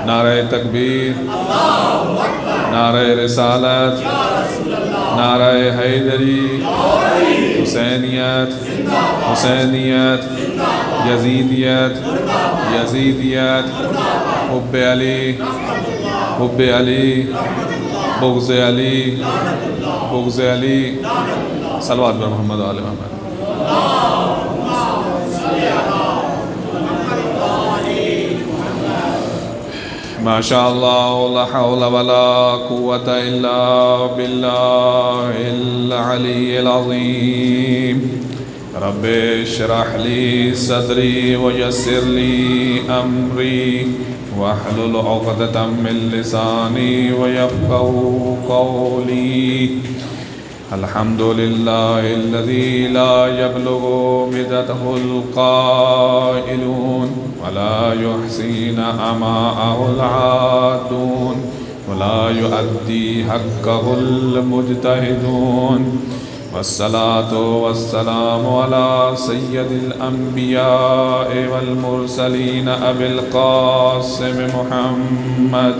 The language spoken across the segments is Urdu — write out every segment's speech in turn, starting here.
نعرہ تکبیر، نعرہ رسالت، نعرہ حیدری، حسینیت، حسینیت، یزیدیت، یزیدیت، حب علی، حب علی، بغض علی، بغض علی، صلوات بر محمد و آل محمد۔ ما شاء اللہ لا حول ولا قوة الا باللہ العلی العظیم۔ رب اشرح لی صدری ویسر لی امری واحلل عقدۃ من لسانی ویفقهوا قولی۔ الحمد للہ الذی لا یبلغ مدته القائلون ولا يحصين أعماءه العادون ولا يؤدي حقه المجتهدون، والصلاة والسلام على سيد الأنبياء والمرسلين أبي القاسم محمد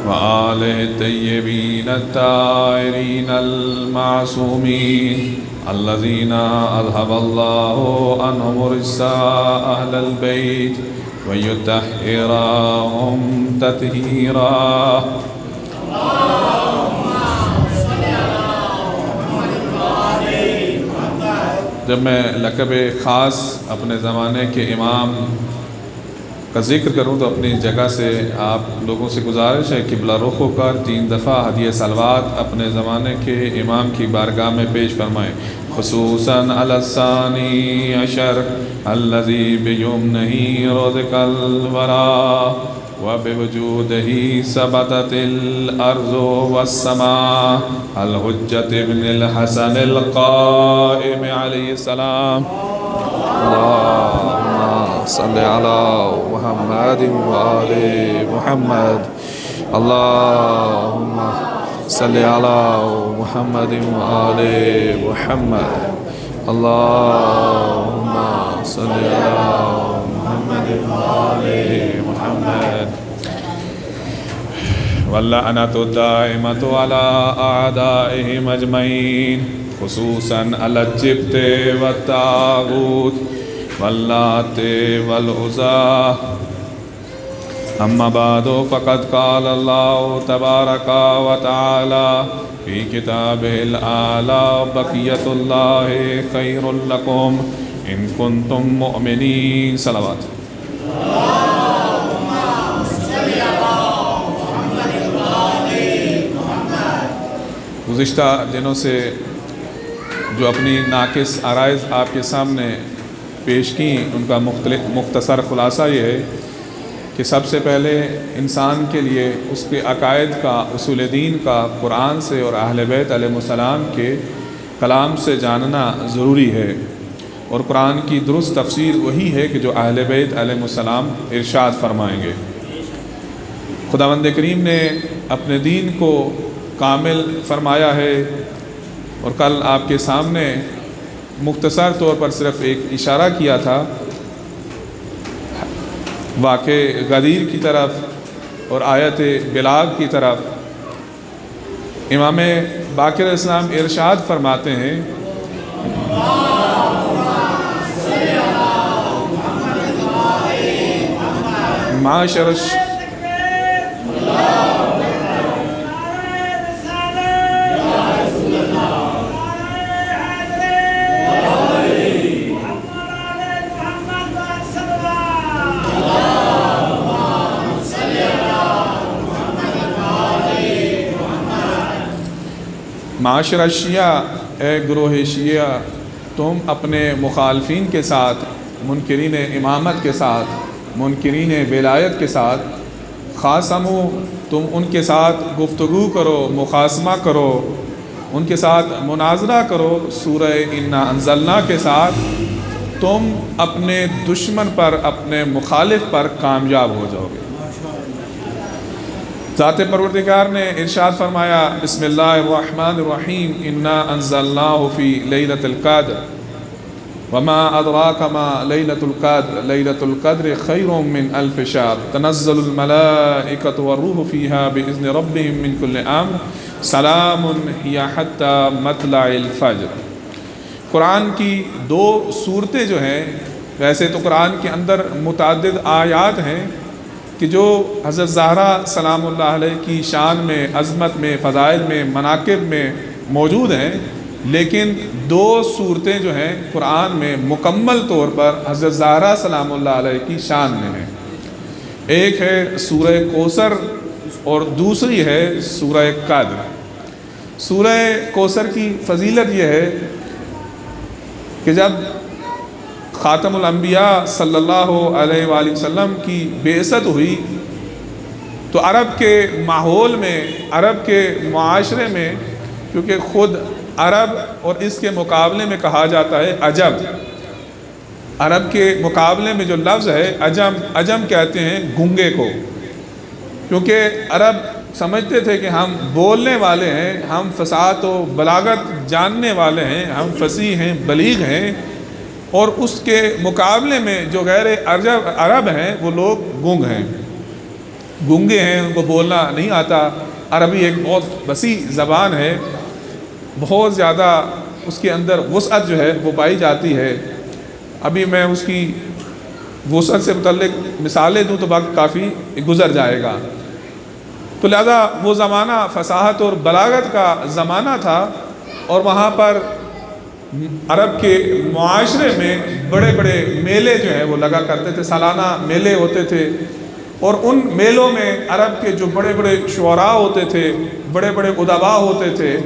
وآله الطيبين الطاهرين المعصومين الذين أذهب الله عنهم رجس أهل البيت ويطهرهم تطهيرا۔ جب میں لقب خاص اپنے زمانے کے امام کا ذکر کروں تو اپنی جگہ سے آپ لوگوں سے گزارش ہے قبلہ رخ ہو کر 3 دفعہ ہدیہ صلوات اپنے زمانے کے امام کی بارگاہ میں پیش فرمائیں، خصوصاً علی الثانی عشر الذی بیمنہ رزق الورا وبوجودہ ثبتت الارض والسماء الحجۃ ابن الحسن القائم علیہ السلام۔ صلی علی محمد وآل محمد، اللہم صلی علی محمد وآل محمد، اللہم صلی علی محمد وآل محمد۔ واللعنۃ الدائمۃ علی اعدائہم اجمعین، خصوصاً علی الجبت والطاغوت واللات والعزى۔ اما بعد فقد قال اللہ تبارک وتعالی فی کتابہ الاعلی بقیۃ اللہ خیر لکم ان کنتم مؤمنین۔ صلوات۔ گزشتہ دنوں سے جو اپنی ناقص عرائض آپ کے سامنے پیش کی ان کا مختصر خلاصہ یہ ہے کہ سب سے پہلے انسان کے لیے اس کے عقائد کا، اصول دین کا قرآن سے اور اہل بیت علیہ السلام کے کلام سے جاننا ضروری ہے، اور قرآن کی درست تفسیر وہی ہے کہ جو اہل بیت علیہ السلام ارشاد فرمائیں گے۔ خداوند کریم نے اپنے دین کو کامل فرمایا ہے، اور کل آپ کے سامنے مختصر طور پر صرف ایک اشارہ کیا تھا واقع غدیر کی طرف اور آیت بلاغ کی طرف۔ امام باقر اسلام ارشاد فرماتے ہیں معاشر معاشر الشیعہ، اے گروہ شیعہ، تم اپنے مخالفین کے ساتھ، منکرین امامت کے ساتھ، منکرین ولایت کے ساتھ خاصمو، تم ان کے ساتھ گفتگو کرو، مخاصمہ کرو، ان کے ساتھ مناظرہ کرو۔ سورہ انا انزلنا کے ساتھ تم اپنے دشمن پر، اپنے مخالف پر کامیاب ہو جاؤ گے۔ ذات پروردگار نے ارشاد فرمایا بسم اللہ الرحمن الرحیم انا انزلناہ فی لیلۃ القدر، وما ادراک ما لیلۃ القدر لیلۃ القدر خیر من الف شہر تنزل الملائکۃ والروح فیہا باذن ربہم من کل امر سلام ہی حتی مطلع الفجر۔ قرآن کی دو صورتیں جو ہیں، ویسے تو قرآن کے اندر متعدد آیات ہیں کہ جو حضرت زہرا سلام اللہ علیہ کی شان میں، عظمت میں، فضائل میں، مناقب میں موجود ہیں، لیکن دو صورتیں جو ہیں قرآن میں مکمل طور پر حضرت زہرا سلام اللہ علیہ کی شان میں ہیں۔ ایک ہے سورہ کوثر اور دوسری ہے سورہ قدر۔ سورہ کوثر کی فضیلت یہ ہے کہ جب خاتم الانبیاء صلی اللہ علیہ وآلہ وسلم کی بعثت ہوئی تو عرب کے ماحول میں، عرب کے معاشرے میں، کیونکہ خود عرب اور اس کے مقابلے میں کہا جاتا ہے عجم، عرب کے مقابلے میں جو لفظ ہے عجم، عجم کہتے ہیں گونگے کو، کیونکہ عرب سمجھتے تھے کہ ہم بولنے والے ہیں، ہم فصاحت و بلاغت جاننے والے ہیں، ہم فصیح ہیں، بلیغ ہیں، اور اس کے مقابلے میں جو غیر عرب ہیں وہ لوگ گونگ ہیں، گونگے ہیں، ان کو بولنا نہیں آتا۔ عربی ایک بہت وسیع زبان ہے، بہت زیادہ اس کے اندر وسعت جو ہے وہ پائی جاتی ہے۔ ابھی میں اس کی وسعت سے متعلق مثالیں دوں تو وقت کافی گزر جائے گا، تو لہذا وہ زمانہ فصاحت اور بلاغت کا زمانہ تھا، اور وہاں پر عرب کے معاشرے میں بڑے بڑے میلے جو ہیں وہ لگا کرتے تھے، سالانہ میلے ہوتے تھے، اور ان میلوں میں عرب کے جو بڑے بڑے شعراء ہوتے تھے، بڑے بڑے ادباء ہوتے تھے،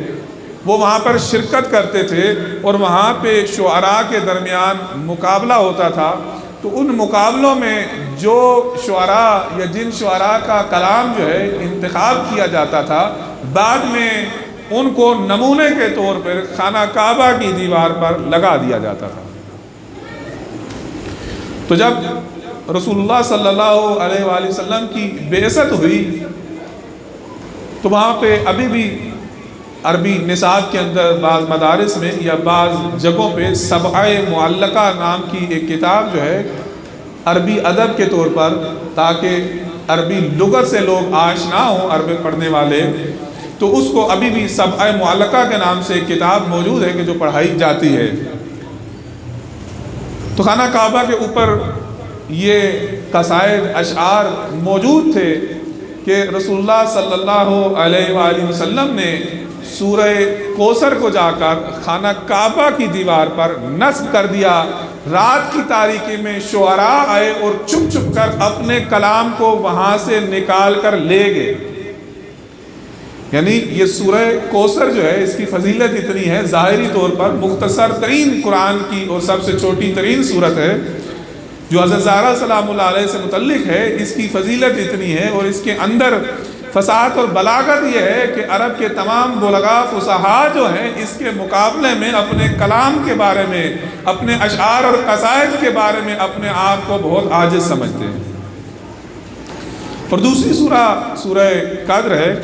وہ وہاں پر شرکت کرتے تھے، اور وہاں پہ شعراء کے درمیان مقابلہ ہوتا تھا۔ تو ان مقابلوں میں جو شعراء یا جن شعراء کا کلام جو ہے انتخاب کیا جاتا تھا، بعد میں ان کو نمونے کے طور پر خانہ کعبہ کی دیوار پر لگا دیا جاتا تھا۔ تو جب رسول اللہ صلی اللہ علیہ وآلہ وسلم کی بعثت ہوئی تو وہاں پہ ابھی بھی عربی نصاب کے اندر بعض مدارس میں یا بعض جگہوں پہ سبعہ معلقہ نام کی ایک کتاب جو ہے عربی ادب کے طور پر، تاکہ عربی لغت سے لوگ آشنا ہوں، عربی پڑھنے والے، تو اس کو ابھی بھی سبعہ معلقہ کے نام سے ایک کتاب موجود ہے کہ جو پڑھائی جاتی ہے۔ تو خانہ کعبہ کے اوپر یہ قصائد، اشعار موجود تھے کہ رسول اللہ صلی اللہ علیہ وآلہ وسلم نے سورہ کوثر کو جا کر خانہ کعبہ کی دیوار پر نصب کر دیا۔ رات کی تاریکی میں شعراء آئے اور چھپ چھپ کر اپنے کلام کو وہاں سے نکال کر لے گئے۔ یعنی یہ سورہ کوثر جو ہے اس کی فضیلت اتنی ہے، ظاہری طور پر مختصر ترین قرآن کی اور سب سے چھوٹی ترین سورت ہے جو حضرت زہرا سلام اللہ علیہ سے متعلق ہے، اس کی فضیلت اتنی ہے، اور اس کے اندر فصاحت اور بلاغت یہ ہے کہ عرب کے تمام بلغاء فصحاء جو ہیں اس کے مقابلے میں اپنے کلام کے بارے میں، اپنے اشعار اور قصائد کے بارے میں اپنے آپ کو بہت عاجز سمجھتے ہیں۔ اور دوسری سورہ قدر ہے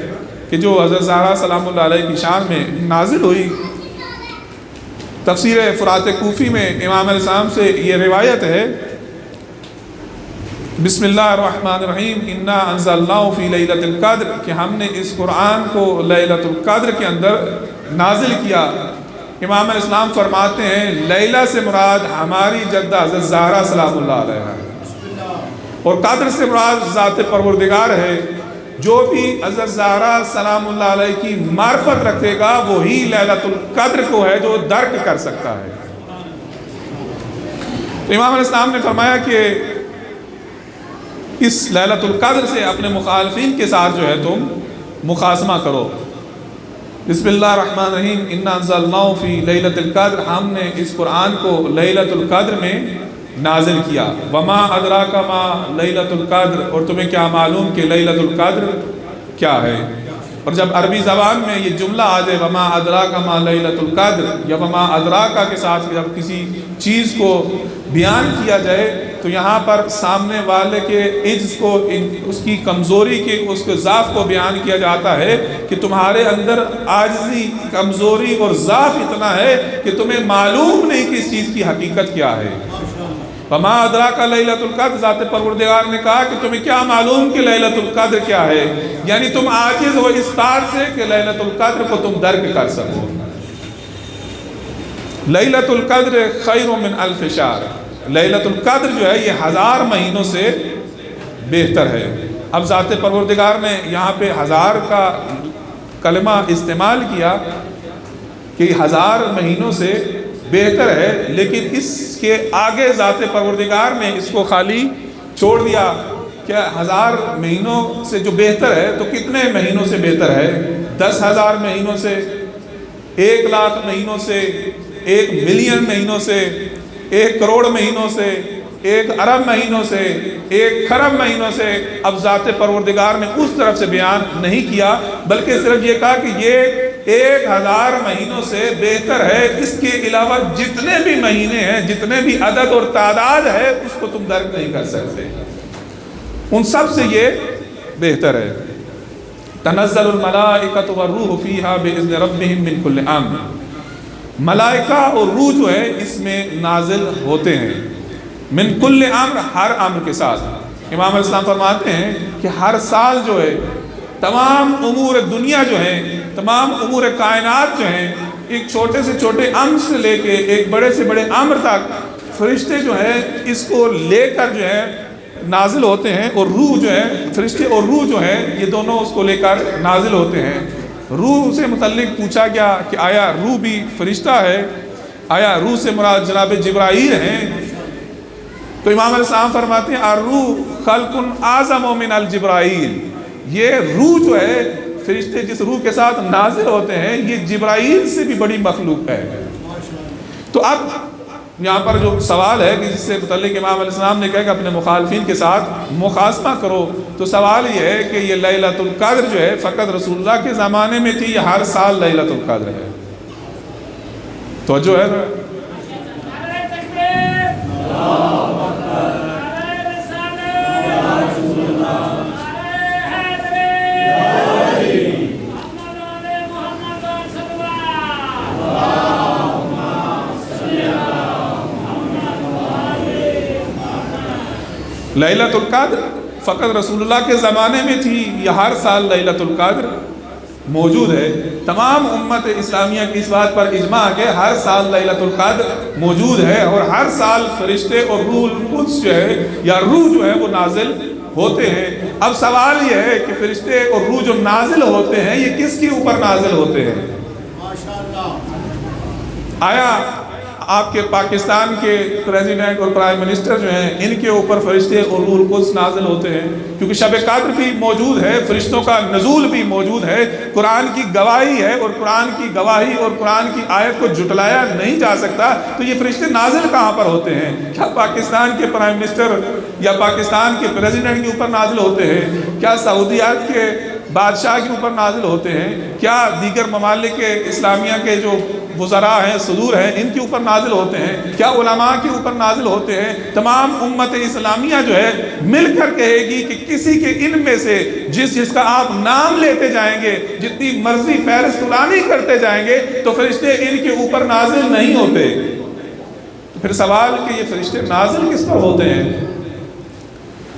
کہ جو حضرت زہرا سلام اللہ علیہ کی شان میں نازل ہوئی۔ تفسیر فرات کوفی میں امام علیہ السلام سے یہ روایت ہے، بسم اللہ الرحمن الرحیم، انا انزلناہ فی لیلۃ القدر، کہ ہم نے اس قرآن کو لیلۃ القدر کے اندر نازل کیا۔ امام علیہ السلام فرماتے ہیں لیلہ سے مراد ہماری جدہ حضرت زہرا سلام اللہ علیہ ہے، اور قدر سے مراد ذات پروردگار ہے۔ جو بھی حضرت زہرا سلام اللہ علیہ کی معرفت رکھے گا وہی لیلۃ القدر کو ہے جو درک کر سکتا ہے۔ تو امام علیہ السلام نے فرمایا کہ اس لیلۃ القدر سے اپنے مخالفین کے ساتھ جو ہے تم مخاصمہ کرو۔ بسم اللہ الرحمن الرحیم، انا انزلناہ فی لیلۃ القدر، ہم نے اس قرآن کو لیلۃ القدر میں نازل کیا۔ وما ادراک ما لیلۃ القدر، اور تمہیں کیا معلوم کہ لیلۃ القدر کیا ہے۔ اور جب عربی زبان میں یہ جملہ آ جائے وما ادراک ما لیلۃ القدر یا وما ادراک کے ساتھ جب کسی چیز کو بیان کیا جائے تو یہاں پر سامنے والے کے عجز کو، اس کی کمزوری کے، اس کے ضعف کو بیان کیا جاتا ہے کہ تمہارے اندر عاجزی، کمزوری اور ضعف اتنا ہے کہ تمہیں معلوم نہیں کہ اس چیز کی حقیقت کیا ہے۔ وما ادراک لیلۃ القدر، ذات پروردگار نے کہا کہ تمہیں کیا معلوم کہ لیلۃ القدر کیا ہے، یعنی تم عاجز ہو اس بات سے کہ لیلۃ القدر کو تم درک کر سکو۔ لیلۃ القدر خیر من الف شہر، لیلۃ القدر جو ہے یہ 1000 مہینوں سے بہتر ہے۔ اب ذات پروردگار نے یہاں پہ 1000 کا کلمہ استعمال کیا کہ 1000 مہینوں سے بہتر ہے، لیکن اس کے آگے ذات پروردگار نے اس کو خالی چھوڑ دیا کہ 1000 مہینوں سے جو بہتر ہے تو کتنے مہینوں سے بہتر ہے؟ 10,000 مہینوں سے، 1,00,000 مہینوں سے، 1 ملین مہینوں سے، 1 کروڑ مہینوں سے، 1 ارب مہینوں سے، 1 خرب مہینوں سے۔ اب ذات پروردگار نے اس طرف سے بیان نہیں کیا، بلکہ صرف یہ کہا کہ یہ 1000 مہینوں سے بہتر ہے، اس کے علاوہ جتنے بھی مہینے ہیں، جتنے بھی عدد اور تعداد ہے، اس کو تم درک نہیں کر سکتے، ان سب سے یہ بہتر ہے۔ تنزل الملائکۃ والروح فیہا بإذن ربہم من کل امر، ملائکہ اور روح جو ہے اس میں نازل ہوتے ہیں، من کل امر، ہر امر کے ساتھ۔ امام علیہ السلام فرماتے ہیں کہ ہر سال جو ہے تمام امور دنیا جو ہیں، تمام امور کائنات جو ہیں، ایک چھوٹے سے چھوٹے امر سے لے کے ایک بڑے سے بڑے امر تک فرشتے جو ہیں اس کو لے کر جو ہے نازل ہوتے ہیں، اور روح جو ہے، فرشتے اور روح جو ہیں یہ دونوں اس کو لے کر نازل ہوتے ہیں۔ روح سے متعلق پوچھا گیا کہ آیا روح بھی فرشتہ ہے؟ آیا روح سے مراد جناب جبرائیل ہیں؟ تو امام علیہ السلام فرماتے ہیں الروح خلق اعظم من الجبرائیل، یہ روح جو ہے، فرشتے جس روح کے ساتھ نازل ہوتے ہیں یہ جبرائیل سے بھی بڑی مخلوق ہے۔ تو اب یہاں پر جو سوال ہے کہ جس سے متعلق امام علیہ السلام نے کہا کہ اپنے مخالفین کے ساتھ مخاصمہ کرو، تو سوال یہ ہے کہ یہ لیلۃ القدر جو ہے فقط رسول اللہ کے زمانے میں تھی یا ہر سال لیلۃ القدر ہے؟ توجہ ہے؟ لیلۃ القدر فقط رسول اللہ کے زمانے میں تھی یا ہر سال لیلۃ القدر موجود ہے؟ تمام امت اسلامیہ کی اس بات پر اجماع ہے کہ ہر سال لیلۃ القدر موجود ہے، اور ہر سال فرشتے اور روح القدس جو ہے یا روح جو ہے وہ نازل ہوتے ہیں۔ اب سوال یہ ہے کہ فرشتے اور روح جو نازل ہوتے ہیں یہ کس کے اوپر نازل ہوتے ہیں؟ آیا آپ کے پاکستان کے پریزیڈنٹ اور پرائم منسٹر جو ہیں ان کے اوپر فرشتے اور روح القدس نازل ہوتے ہیں؟ کیونکہ شب قدر بھی موجود ہے، فرشتوں کا نزول بھی موجود ہے، قرآن کی گواہی ہے، اور قرآن کی گواہی اور قرآن کی آیت کو جھٹلایا نہیں جا سکتا، تو یہ فرشتے نازل کہاں پر ہوتے ہیں؟ کیا پاکستان کے پرائم منسٹر یا پاکستان کے پریزیڈنٹ کے اوپر نازل ہوتے ہیں؟ کیا سعودیات کے بادشاہ کے اوپر نازل ہوتے ہیں؟ کیا دیگر ممالک اسلامیہ کے جو وزراء ہیں، صدور ہیں، ان کے اوپر نازل ہوتے ہیں؟ کیا علماء کے اوپر نازل ہوتے ہیں؟ تمام امت اسلامیہ جو ہے مل کر کہے گی کہ کسی کے ان میں سے جس کا آپ نام لیتے جائیں گے، جتنی مرضی فہرست اعلانی کرتے جائیں گے، تو فرشتے ان کے اوپر نازل نہیں ہوتے۔ تو پھر سوال کہ یہ فرشتے نازل کس پر ہوتے ہیں؟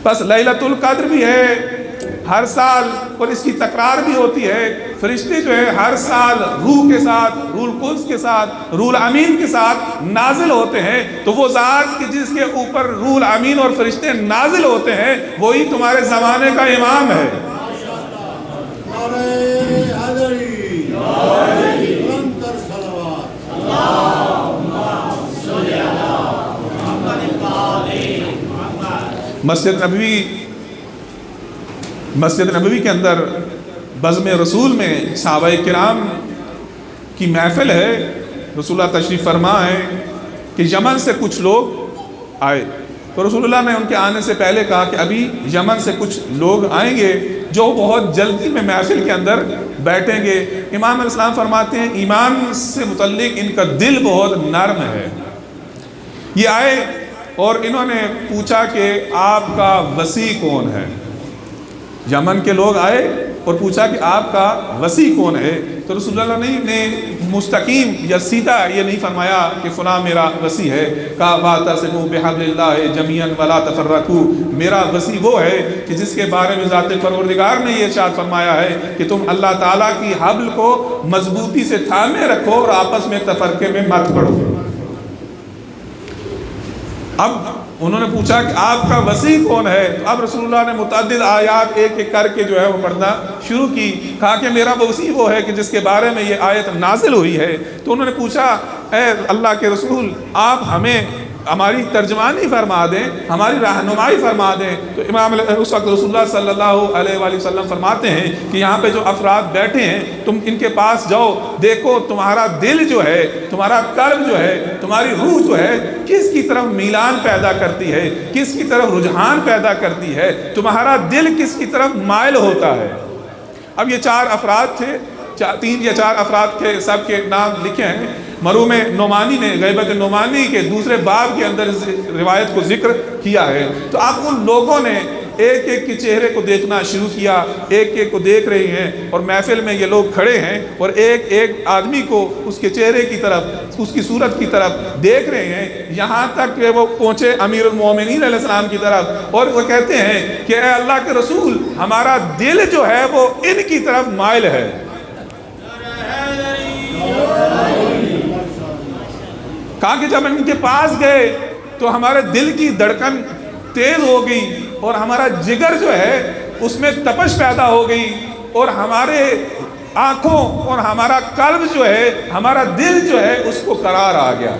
بس لیلۃ القدر بھی ہے ہر سال، اور اس کی تکرار بھی ہوتی ہے۔ فرشتے جو ہے ہر سال روح کے ساتھ، روح القدس کے ساتھ، روح الامین کے ساتھ نازل ہوتے ہیں۔ تو وہ ذات کی جس کے اوپر روح الامین اور فرشتے نازل ہوتے ہیں وہی تمہارے زمانے کا امام ہے۔ مسجد نبوی کے اندر بزم رسول میں صحابہ کرام کی محفل ہے۔ رسول اللہ تشریف فرما ہے کہ یمن سے کچھ لوگ آئے، تو رسول اللہ نے ان کے آنے سے پہلے کہا کہ ابھی یمن سے کچھ لوگ آئیں گے جو بہت جلدی میں محفل کے اندر بیٹھیں گے۔ امام علیہ السلام فرماتے ہیں ایمان سے متعلق ان کا دل بہت نرم ہے۔ یہ آئے اور انہوں نے پوچھا کہ آپ کا وسیع کون ہے؟ یمن کے لوگ آئے اور پوچھا کہ آپ کا وسیع کون ہے؟ تو رسول اللہ نے مستقیم یا سیدھا یہ نہیں فرمایا کہ فلاں میرا وسیع ہے، کہا واعتصموا بحبل اللہ جمیعا ولا تفرقوا، میرا وسیع وہ ہے کہ جس کے بارے میں ذات پروردگار نے یہ ارشاد فرمایا ہے کہ تم اللہ تعالیٰ کی حبل کو مضبوطی سے تھامے رکھو اور آپس میں تفرقے میں مت پڑو۔ اب انہوں نے پوچھا کہ آپ کا وسیع کون ہے؟ تو اب رسول اللہ نے متعدد آیات ایک ایک کر کے جو ہے وہ پڑھنا شروع کی، کہا کہ میرا وسیع وہ ہے کہ جس کے بارے میں یہ آیت نازل ہوئی ہے۔ تو انہوں نے پوچھا اے اللہ کے رسول، آپ ہمیں ہماری ترجمانی فرما دیں، ہماری رہنمائی فرما دیں۔ تو امام اس وقت رسول اللہ صلی اللہ علیہ وآلہ وسلم فرماتے ہیں کہ یہاں پہ جو افراد بیٹھے ہیں تم ان کے پاس جاؤ، دیکھو تمہارا دل جو ہے، تمہارا قلب جو ہے، تمہاری روح جو ہے کس کی طرف میلان پیدا کرتی ہے، کس کی طرف رجحان پیدا کرتی ہے، تمہارا دل کس کی طرف مائل ہوتا ہے۔ اب یہ 4 افراد تھے، 3 یا 4 افراد کے سب کے نام لکھے ہیں۔ مروم نعمانی نے غیبت نعمانی کے دوسرے باب کے اندر اس روایت کو ذکر کیا ہے۔ تو اب ان لوگوں نے ایک ایک کے چہرے کو دیکھنا شروع کیا، ایک ایک کو دیکھ رہے ہیں، اور محفل میں یہ لوگ کھڑے ہیں اور ایک ایک آدمی کو اس کے چہرے کی طرف، اس کی صورت کی طرف دیکھ رہے ہیں، یہاں تک کہ وہ پہنچے امیر المومنین علیہ السلام کی طرف اور وہ کہتے ہیں کہ اے اللہ کے رسول، ہمارا دل جو ہے وہ ان کی طرف مائل ہے۔ کہا کہ جب ان کے پاس گئے تو ہمارے دل کی دھڑکن تیز ہو گئی اور ہمارا جگر جو ہے اس میں تپش پیدا ہو گئی، اور ہمارے آنکھوں اور ہمارا قلب جو ہے، ہمارا دل جو ہے اس کو قرار آ گیا۔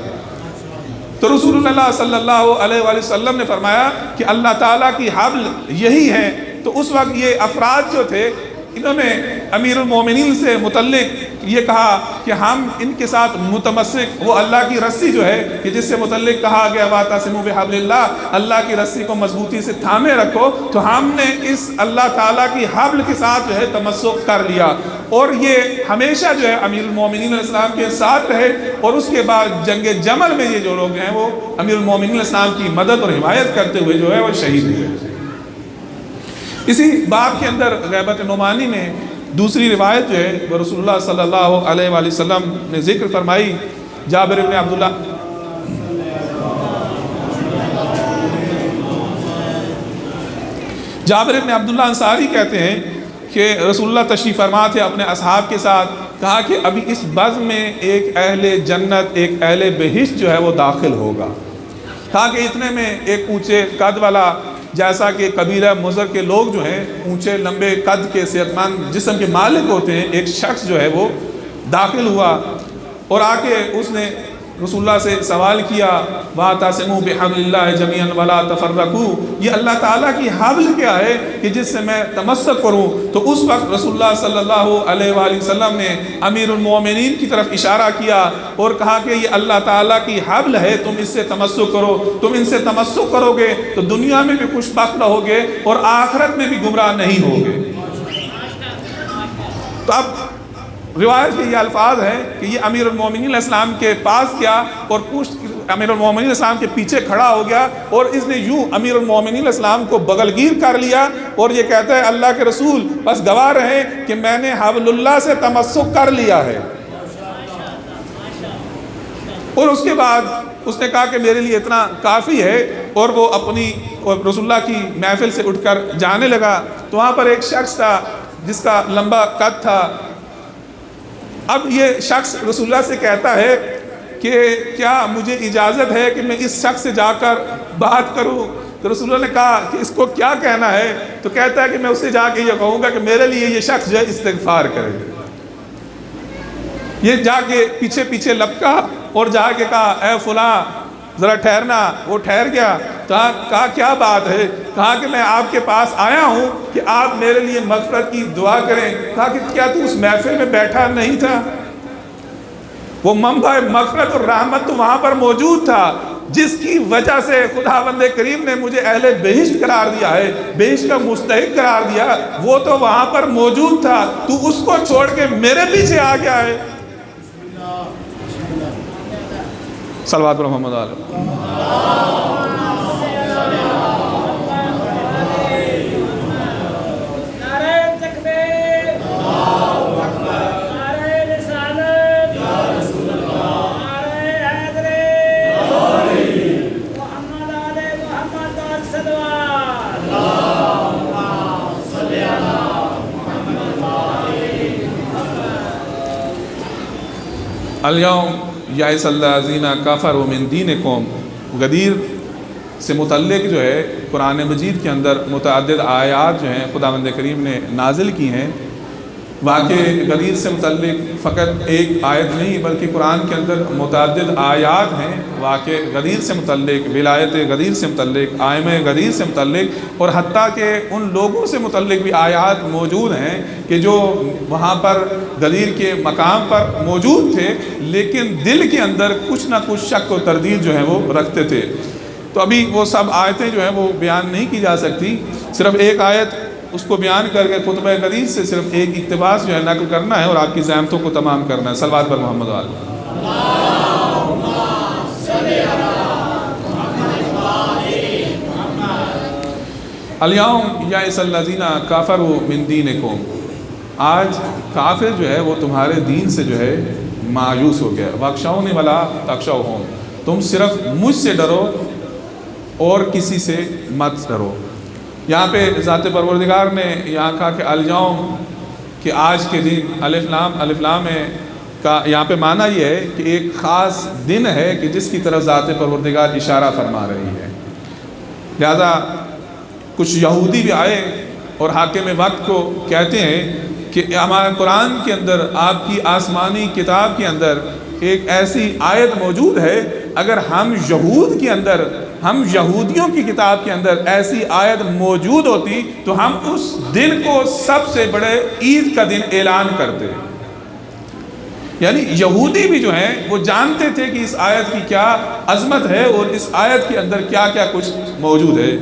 تو رسول اللہ صلی اللہ علیہ وآلہ وسلم نے فرمایا کہ اللہ تعالیٰ کی حبل یہی ہے۔ تو اس وقت یہ افراد جو تھے انہوں نے امیر المومنین سے متعلق یہ کہا کہ ہم ان کے ساتھ متمسک، وہ اللہ کی رسی جو ہے کہ جس سے متعلق کہا گیا واعتصموا بحبل اللہ، اللہ کی رسی کو مضبوطی سے تھامے رکھو، تو ہم نے اس اللہ تعالیٰ کی حبل کے ساتھ جو ہے تمسک کر لیا، اور یہ ہمیشہ جو ہے امیر المومنین علیہ السلام کے ساتھ رہے، اور اس کے بعد جنگ جمل میں یہ جو لوگ ہیں وہ امیر المومنین علیہ السلام کی مدد اور حمایت کرتے ہوئے جو ہے وہ شہید ہوئے۔ اسی باب کے اندر غیبت نعمانی میں دوسری روایت جو ہے وہ رسول اللہ صلی اللہ علیہ وآلہ وسلم نے ذکر فرمائی۔ جابر بن عبداللہ انصاری کہتے ہیں کہ رسول اللہ تشریف فرما تھے اپنے اصحاب کے ساتھ، کہا کہ ابھی اس بزم میں ایک اہل جنت، ایک اہل بہشت جو ہے وہ داخل ہوگا۔ کہا کہ اتنے میں ایک اونچے قد والا، جیسا کہ قبیلہ مضر کے لوگ جو ہیں اونچے لمبے قد کے صحت مند جسم کے مالک ہوتے ہیں، ایک شخص جو ہے وہ داخل ہوا اور آ کے اس نے رسول اللہ سے سوال کیا واعتصموا بحبل اللہ جمیعا ولا تفرقوا، یہ اللہ تعالیٰ کی حبل کیا ہے کہ جس سے میں تمسک کروں؟ تو اس وقت رسول اللہ صلی اللہ علیہ وآلہ وسلم نے امیر المومنین کی طرف اشارہ کیا اور کہا کہ یہ اللہ تعالیٰ کی حبل ہے، تم اس سے تمسک کرو، تم ان سے تمسک کرو گے تو دنیا میں بھی خوش بخت رہو گے اور آخرت میں بھی گمراہ نہیں ہوگے۔ تو اب روایت کے یہ الفاظ ہیں کہ یہ امیر المومنین علیہ السلام کے پاس گیا اور امیر المومنین علیہ السلام کے پیچھے کھڑا ہو گیا، اور اس نے یوں امیر المومنین علیہ السلام کو بغل گیر کر لیا اور یہ کہتا ہے اللہ کے رسول بس گواہ رہے کہ میں نے حبل اللہ سے تمسک کر لیا ہے۔ اور اس کے بعد اس نے کہا کہ میرے لیے اتنا کافی ہے، اور وہ اپنی رسول اللہ کی محفل سے اٹھ کر جانے لگا۔ تو وہاں پر ایک شخص تھا جس کا لمبا قد تھا۔ اب یہ شخص رسول اللہ سے کہتا ہے کہ کیا مجھے اجازت ہے کہ میں اس شخص سے جا کر بات کروں؟ تو رسول اللہ نے کہا کہ اس کو کیا کہنا ہے؟ تو کہتا ہے کہ میں اس سے جا کے یہ کہوں گا کہ میرے لیے یہ شخص جو ہے استغفار کرے۔ یہ جا کے پیچھے پیچھے لپکا اور جا کے کہا اے فلاں ذرا ٹھہرنا، وہ ٹھہر گیا۔ کہا کیا بات ہے؟ کہا کہ میں آپ کے پاس آیا ہوں کہ آپ میرے لیے مغفرت کی دعا کریں۔ کہا کہ کیا تو اس محفل میں بیٹھا نہیں تھا؟ وہ منبع مغفرت اور رحمت تو وہاں پر موجود تھا، جس کی وجہ سے خداوند کریم نے مجھے اہل بہشت قرار دیا ہے، بہشت کا مستحق قرار دیا، وہ تو وہاں پر موجود تھا، تو اس کو چھوڑ کے میرے پیچھے آ گیا ہے۔ صلوات پر محمد علیہ۔ الیوم یئس الذین کفروا من دینکم، غدیر سے متعلق جو ہے قرآن مجید کے اندر متعدد آیات جو ہیں خداوند کریم نے نازل کی ہیں۔ واقع غدیر سے متعلق فقط ایک آیت نہیں بلکہ قرآن کے اندر متعدد آیات ہیں واقع غدیر سے متعلق، ولایت غدیر سے متعلق، آئمہ غدیر سے متعلق، اور حتیٰ کہ ان لوگوں سے متعلق بھی آیات موجود ہیں کہ جو وہاں پر غدیر کے مقام پر موجود تھے لیکن دل کے اندر کچھ نہ کچھ شک و تردید جو ہے وہ رکھتے تھے۔ تو ابھی وہ سب آیتیں جو ہیں وہ بیان نہیں کی جا سکتی، صرف ایک آیت اس کو بیان کر کے خطبہ غدیر سے صرف ایک اقتباس جو ہے نقل کرنا ہے اور آپ کی زحمتوں کو تمام کرنا ہے۔ صلوات پر محمد علیہ۔ الیوم یئس الذین کفروا من دینکم، آج کافر جو ہے وہ تمہارے دین سے جو ہے مایوس ہو گیا۔ واخشونی ولا تخشوہم، تم صرف مجھ سے ڈرو اور کسی سے مت ڈرو۔ یہاں پہ ذات پروردگار نے یہاں کہا کہ الیوم، کہ آج کے دن، الف لام کا یہاں پہ معنی یہ ہے کہ ایک خاص دن ہے کہ جس کی طرف ذات پروردگار اشارہ فرما رہی ہے۔ لہذا کچھ یہودی بھی آئے اور حاکم وقت کو کہتے ہیں کہ ہمارے قرآن کے اندر، آپ کی آسمانی کتاب کے اندر ایک ایسی آیت موجود ہے، اگر ہم یہودیوں کی کتاب کے اندر ایسی آیت موجود ہوتی تو ہم اس دن کو سب سے بڑے عید کا دن اعلان کرتے۔ یعنی یہودی بھی جو ہیں وہ جانتے تھے کہ اس آیت کی کیا عظمت ہے اور اس آیت کے اندر کیا کیا کچھ موجود ہے۔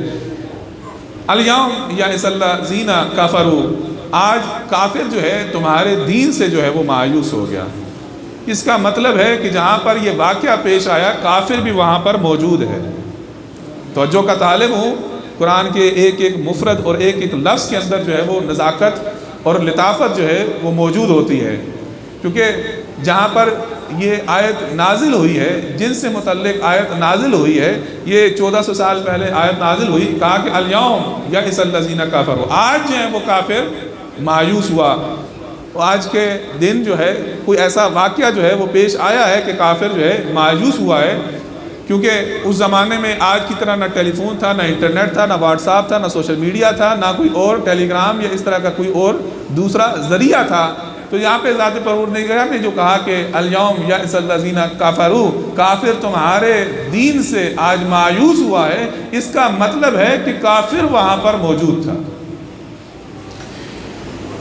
الیوم یئس الذین کفروا، آج کافر جو ہے تمہارے دین سے جو ہے وہ مایوس ہو گیا۔ اس کا مطلب ہے کہ جہاں پر یہ واقعہ پیش آیا کافر بھی وہاں پر موجود ہے۔ توجہ کا طالب ہوں، قرآن کے ایک ایک مفرد اور ایک ایک لفظ کے اندر جو ہے وہ نزاکت اور لطافت جو ہے وہ موجود ہوتی ہے، کیونکہ جہاں پر یہ آیت نازل ہوئی ہے، جن سے متعلق آیت نازل ہوئی ہے، یہ 1400 سال پہلے آیت نازل ہوئی، کہا کہ الیوم یئس الذین کفروا، آج جو ہے وہ کافر مایوس ہوا۔ آج کے دن جو ہے کوئی ایسا واقعہ جو ہے وہ پیش آیا ہے کہ کافر جو ہے مایوس ہوا ہے، کیونکہ اس زمانے میں آج کی طرح نہ ٹیلی فون تھا، نہ انٹرنیٹ تھا، نہ واٹس ایپ تھا، نہ سوشل میڈیا تھا، نہ کوئی اور ٹیلی گرام یا اس طرح کا کوئی اور دوسرا ذریعہ تھا۔ تو یہاں پہ ذات پروردگار نے جو کہا کہ الیوم یئس الذین کفروا، کافر تمہارے دین سے آج مایوس ہوا ہے، اس کا مطلب ہے کہ کافر وہاں پر موجود تھا۔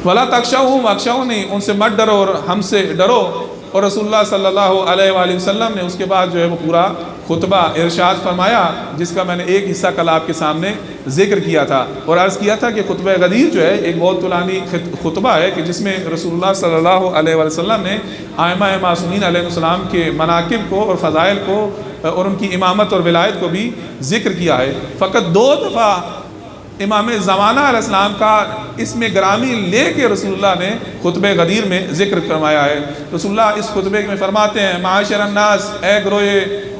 وَلَا تَخْشَوْهُمْ وَاخْشَوْنِي، ان سے مت ڈرو اور ہم سے ڈرو۔ اور رسول اللہ صلی اللہ علیہ وآلہ وسلم نے اس کے بعد جو ہے وہ پورا خطبہ ارشاد فرمایا، جس کا میں نے ایک حصہ کل آپ کے سامنے ذکر کیا تھا اور عرض کیا تھا کہ خطبہ غدیر جو ہے ایک بہت طولانی خطبہ ہے کہ جس میں رسول اللہ صلی اللہ علیہ وآلہ وسلم نے ائمہ معصومین علیہ السلام کے مناقب کو اور فضائل کو اور ان کی امامت اور ولایت کو بھی ذکر کیا ہے۔ فقط 2 دفعہ امام زمانہ علیہ السلام کا اس میں گرامی لے کے رسول اللہ نے خطبہ غدیر میں ذکر فرمایا ہے۔ رسول اللہ اس خطبے میں فرماتے ہیں، معاشر الناس، اے گروہ،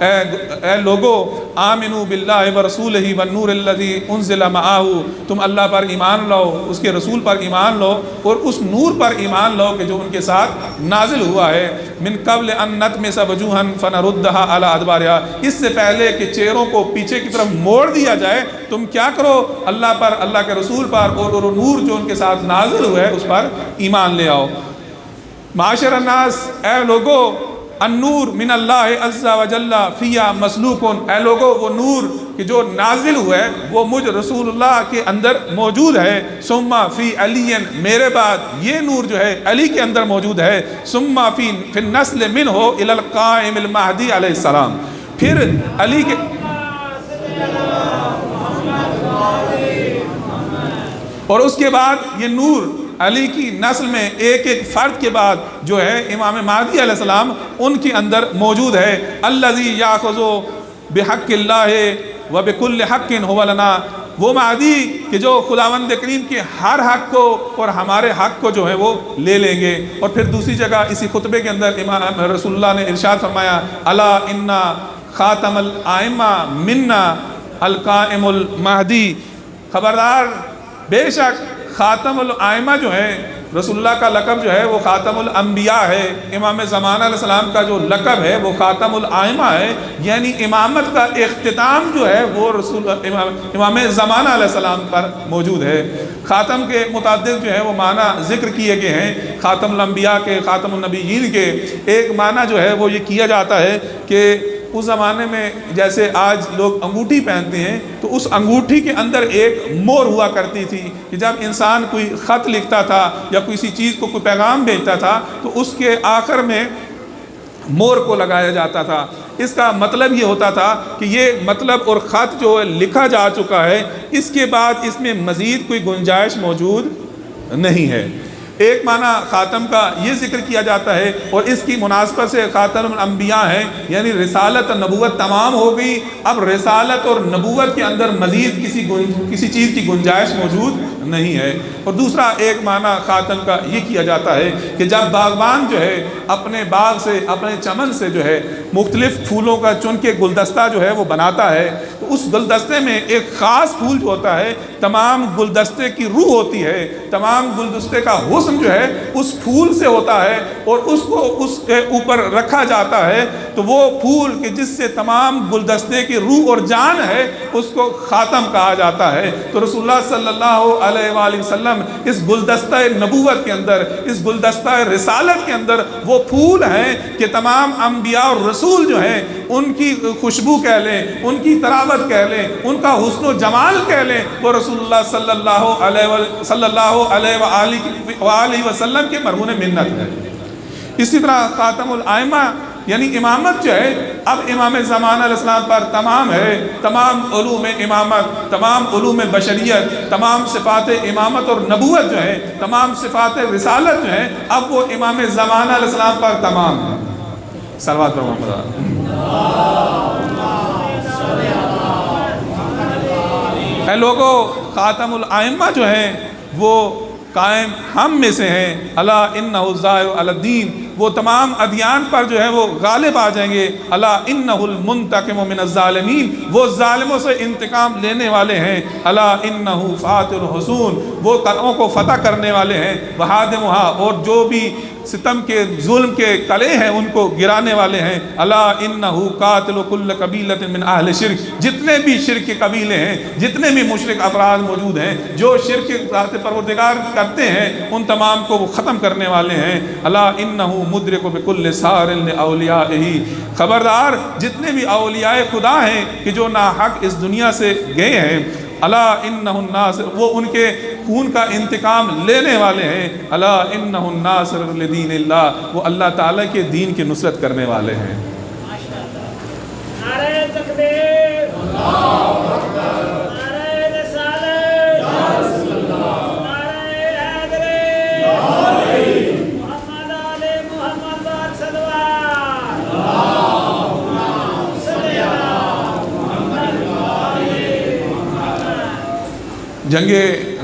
اے لوگو، آمنوا باللہ ورسولہ والنور الذی انزل معہ، تم اللہ پر ایمان لاؤ، اس کے رسول پر ایمان لاؤ اور اس نور پر ایمان لاؤ کہ جو ان کے ساتھ نازل ہوا ہے۔ من قبل ان نطمس وجوہا فنردھا علی ادبارہا، اس سے پہلے کہ چہروں کو پیچھے کی طرف موڑ دیا جائے، تم کیا کرو؟ اللہ پر، اللہ کے رسول پر اور نور جو ان کے ساتھ نازل ہوا ہے اس پر ایمان لے آؤ۔ معاشر الناس، اے لوگو، النور من اللہ عز و جل فیا مسلوکن، اے لوگو وہ نور کہ جو نازل ہوا ہے وہ مجھ رسول اللہ کے اندر موجود ہے۔ ثم فی علی، میرے بعد یہ نور جو ہے علی کے اندر موجود ہے۔ ثم فی النسل منہ الی القائم المہدی علیہ السلام، پھر علی کے اور اس کے بعد یہ نور علی کی نسل میں ایک ایک فرد کے بعد جو ہے امام مہدی علیہ السلام ان کے اندر موجود ہے۔ الذی یاخذ بحق اللہ و بکل حق هو لنا، وہ مہدی کہ جو خداوند کریم کے ہر حق کو اور ہمارے حق کو جو ہے وہ لے لیں گے۔ اور پھر دوسری جگہ اسی خطبے کے اندر امام رسول اللہ نے ارشاد فرمایا، الا ان خاتم الائمہ منا القائم المہدی، خبردار بے شک خاتم الائمہ جو ہے، رسول اللہ کا لقب جو ہے وہ خاتم الانبیاء ہے، امام زمانہ علیہ السلام کا جو لقب ہے وہ خاتم الائمہ ہے، یعنی امامت کا اختتام جو ہے وہ امام زمانہ علیہ السلام پر موجود ہے۔ خاتم کے متعدد جو ہے وہ معنی ذکر کیے گئے ہیں، خاتم الانبیاء کے، خاتم النبیین کے۔ ایک معنی جو ہے وہ یہ کیا جاتا ہے کہ اس زمانے میں جیسے آج لوگ انگوٹھی پہنتے ہیں تو اس انگوٹھی کے اندر ایک مور ہوا کرتی تھی کہ جب انسان کوئی خط لکھتا تھا یا کسی چیز کو کوئی پیغام بھیجتا تھا تو اس کے آخر میں مور کو لگایا جاتا تھا۔ اس کا مطلب یہ ہوتا تھا کہ یہ مطلب اور خط جو لکھا جا چکا ہے، اس کے بعد اس میں مزید کوئی گنجائش موجود نہیں ہے۔ ایک معنی خاتم کا یہ ذکر کیا جاتا ہے، اور اس کی مناسبت سے خاتم الانبیاء ہے، یعنی رسالت اور نبوت تمام ہو گئی، اب رسالت اور نبوت کے اندر مزید کسی چیز کی گنجائش موجود نہیں ہے۔ اور دوسرا ایک معنی خاتم کا یہ کیا جاتا ہے کہ جب باغبان جو ہے اپنے باغ سے، اپنے چمن سے جو ہے مختلف پھولوں کا چن کے گلدستہ جو ہے وہ بناتا ہے، تو اس گلدستے میں ایک خاص پھول جو ہوتا ہے، تمام گلدستے کی روح ہوتی ہے، تمام گلدستے کا حسن جو ہے اس پھول سے ہوتا ہے، اور اس کو اس کے اوپر رکھا جاتا ہے، تو وہ پھول کہ جس سے تمام گلدستے کی روح اور جان ہے اس کو خاتم کہا جاتا ہے۔ تو رسول اللہ صلی اللہ علیہ وآلہ وسلم اس گلدستہ نبوت کے اندر، اس گلدستہ رسالت کے اندر وہ پھول ہیں کہ تمام انبیاء اور رسول جو ہیں ان کی خوشبو کہہ لیں، ان کی طراوت کہہ لیں، ان کا حسن و جمال کہہ لیں، وہ رسول اللہ صلی اللہ علیہ وآلہ وسلم کے مرہون منت ہے۔ اسی طرح خاتم الائمہ یعنی امامت جو ہے اب امام زمانہ علیہ السلام پر تمام ہے، تمام علوم امامت، تمام علوم بشریت، تمام صفات امامت اور نبوت جو ہے، تمام صفات رسالت جو ہیں اب وہ امام زمانہ علیہ السلام پر تمام ہے۔ صلوات پر محمد۔ اے لوگو، خاتم الائمہ جو ہیں وہ قائم ہم میں سے ہیں، الا انہ الظاہر علی الدین، وہ تمام ادیان پر جو ہے وہ غالب آ جائیں گے، الا انہ المنتقم من الظالمین، وہ ظالموں سے انتقام لینے والے ہیں، الا انہ فاتح الحصون، وہ قلعوں کو فتح کرنے والے ہیں، وہادمھا، اور جو بھی ستم کے ظلم کے قلعے ہیں ان کو گرانے والے ہیں، الا انہ قاتل کل قبیلۃ من اہل شرک، جتنے بھی شرک کے قبیلے ہیں، جتنے بھی مشرک افراد موجود ہیں جو شرک کے ذات پروردگار کرتے ہیں ان تمام کو وہ ختم کرنے والے ہیں، الا انہ مدرک بکل سار لاولیائہ، خبردار جتنے بھی اولیاء خدا ہیں کہ جو ناحق اس دنیا سے گئے ہیں، الا انہ الناصر، وہ ان کے خون کا انتقام لینے والے ہیں، الا انہ الناصر لدین اللہ، وہ اللہ تعالیٰ کے دین کی نصرت کرنے والے ہیں۔ نعرہ تکبیر، اللہ اکبر، نعرہ رسالت، یا رسول اللہ، نعرہ حیدری، محمد آل محمد بار صلوات، اللہم صلی علی محمد وآل محمد۔ جنگ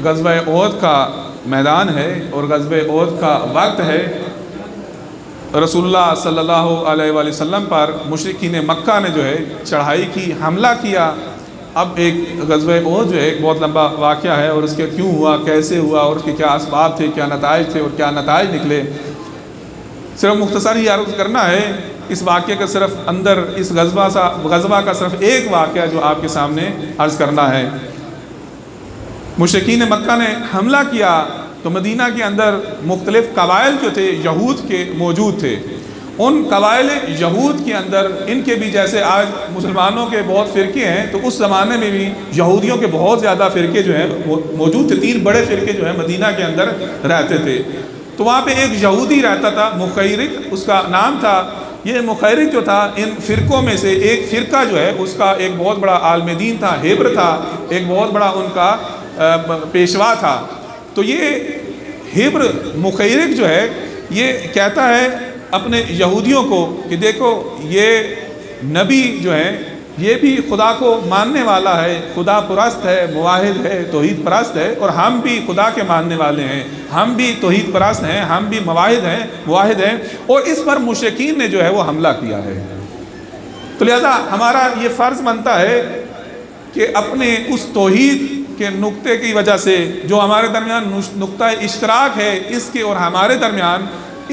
غزوہ احد کا میدان ہے اور غزوہ احد کا وقت ہے۔ رسول اللہ صلی اللہ علیہ وآلہ وسلم پر مشرکین مکہ نے جو ہے چڑھائی کی، حملہ کیا۔ اب ایک غزوہ احد جو ہے ایک بہت لمبا واقعہ ہے، اور اس کے کیوں ہوا، کیسے ہوا، اور اس کے کیا اسباب تھے، کیا نتائج تھے اور کیا نتائج نکلے، صرف مختصر ہی عرض کرنا ہے۔ اس واقعے کا صرف اندر اس غزوہ کا صرف ایک واقعہ جو آپ کے سامنے عرض کرنا ہے۔ مشرکین مکہ نے حملہ کیا تو مدینہ کے اندر مختلف قبائل جو تھے یہود کے موجود تھے، ان قبائل یہود کے اندر ان کے بھی جیسے آج مسلمانوں کے بہت فرقے ہیں تو اس زمانے میں بھی یہودیوں کے بہت زیادہ فرقے جو ہیں موجود تھے، 3 بڑے فرقے جو ہیں مدینہ کے اندر رہتے تھے۔ تو وہاں پہ ایک یہودی رہتا تھا، مخیرق اس کا نام تھا۔ یہ مخیرق جو تھا ان فرقوں میں سے ایک فرقہ جو ہے اس کا ایک بہت بڑا عالم دین تھا، ہیبر تھا، ایک بہت بڑا ان کا پیشوا تھا۔ تو یہ ہیبر مخیرق جو ہے یہ کہتا ہے اپنے یہودیوں کو کہ دیکھو یہ نبی جو ہے یہ بھی خدا کو ماننے والا ہے، خدا پرست ہے، موحد ہے، توحید پرست ہے، اور ہم بھی خدا کے ماننے والے ہیں، ہم بھی توحید پرست ہیں، ہم بھی موحد ہیں، اور اس پر مشرکین نے جو ہے وہ حملہ کیا ہے۔ تو لہذا ہمارا یہ فرض بنتا ہے کہ اپنے اس توحید کے نقطے کی وجہ سے جو ہمارے درمیان نقطہ اشتراک ہے اس کے اور ہمارے درمیان،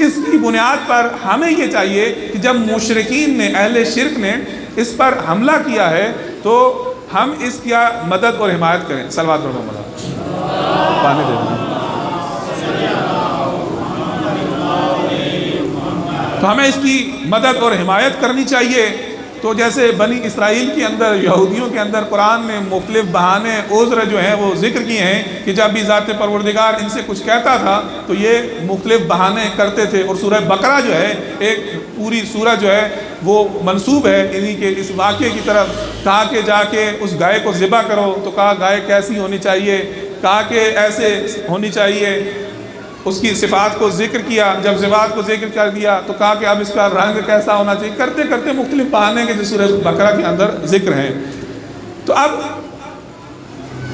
اس کی بنیاد پر ہمیں یہ چاہیے کہ جب مشرکین نے، اہل شرک نے اس پر حملہ کیا ہے تو ہم اس کی مدد اور حمایت کریں۔ صلوات پڑھو مولا، پانی دے دیں۔ تو ہمیں اس کی مدد اور حمایت کرنی چاہیے۔ تو جیسے بنی اسرائیل کے اندر، یہودیوں کے اندر قرآن میں مختلف بہانے، عذر جو ہیں وہ ذکر کیے ہیں کہ جب بھی ذات پروردگار ان سے کچھ کہتا تھا تو یہ مختلف بہانے کرتے تھے، اور سورہ بقرہ جو ہے ایک پوری سورہ جو ہے وہ منسوب ہے انہی کے اس واقعے کی طرف۔ کہا کہ جا کے اس گائے کو ذبح کرو، تو کہا گائے کیسی ہونی چاہیے، کہا کہ ایسے ہونی چاہیے، اس کی صفات کو ذکر کیا۔ جب صفات کو ذکر کر دیا تو کہا کہ اب اس کا رنگ کیسا ہونا چاہیے، کرتے کرتے مختلف بہانے کے جو سورہ بقرہ کے اندر ذکر ہیں۔ تو اب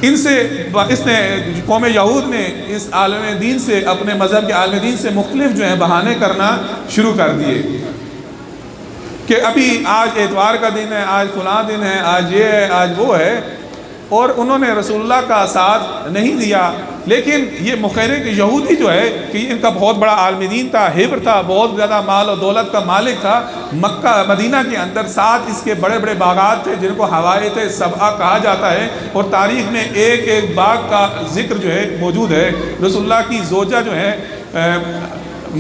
اس نے قوم یہود نے اس عالم دین سے، اپنے مذہب کے عالم دین سے مختلف جو ہیں بہانے کرنا شروع کر دیے کہ ابھی آج اتوار کا دن ہے، آج فلاں دن ہے، آج یہ ہے، آج وہ ہے، اور انہوں نے رسول اللہ کا ساتھ نہیں دیا۔ لیکن یہ مخیرق یہودی جو ہے کہ ان کا بہت بڑا عالم دین تھا، ہیبر تھا، بہت زیادہ مال و دولت کا مالک تھا۔ مکہ مدینہ کے اندر 7 اس کے بڑے بڑے باغات تھے جن کو حوائط سبعہ کہا جاتا ہے، اور تاریخ میں ایک ایک باغ کا ذکر جو ہے موجود ہے۔ رسول اللہ کی زوجہ جو ہے